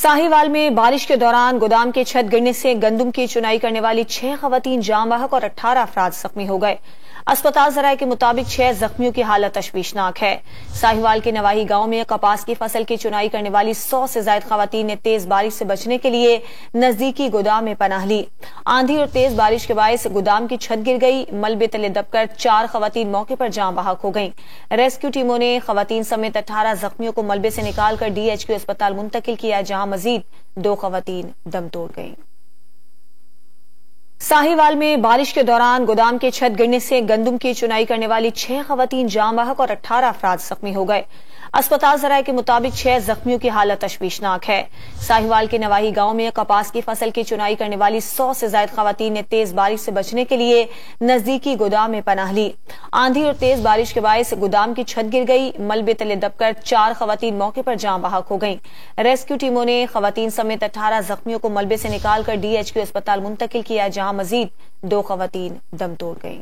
साहिवाल में बारिश के दौरान गोदाम की छत गिरने से गंदम की चुनाई करने वाली 6 खवातीन जाम बहक और 18 अफराद जख्मी हो गए। अस्पताल जराये के मुताबिक 6 जख्मियों की हालत तशवीशनाक है। साहिवाल के नवाही गांव में कपास की फसल की चुनाई करने वाली 100 से ज्यादा खवातीन ने तेज बारिश से बचने के लिए नजदीकी गोदाम में पनाह ली। आंधी और तेज बारिश के बायस गोदाम की छत गिर गई। मलबे तले दबकर 4 खवातीन मौके पर जाम बहक हो गईं। रेस्क्यू टीमों ने खवातीन समेत 18 जख्मियों को मलबे से निकालकर DHQ अस्पताल मुंतकिल किया, जहां मजीद 2 खवातीन दम तोड़ गईं। साहिवाल में बारिश के दौरान गोदाम की छत गिरने से गंदम की चुनाई करने वाली 6 खवातीन जाम बहक और 18 अफराद जख्मी हो गए। अस्पताल जराये के मुताबिक 6 जख्मियों की हालत तशवीशनाक है। साहिवाल के नवाही गांव में कपास की फसल की चुनाई करने वाली 100 से ज्यादा खवातीन ने तेज बारिश से बचने के लिए नजदीकी गोदाम में पनाह ली। आंधी और तेज बारिश के बायस गोदाम की छत गिर गई। मलबे तले दबकर 4 खवातीन मौके पर जाम बहक हो गईं। रेस्क्यू टीमों ने खवातीन समेत 18 जख्मियों को मलबे से निकालकर DHQ अस्पताल मुंतकिल किया, जहां मजीद 2 खवातीन दम तोड़ गईं।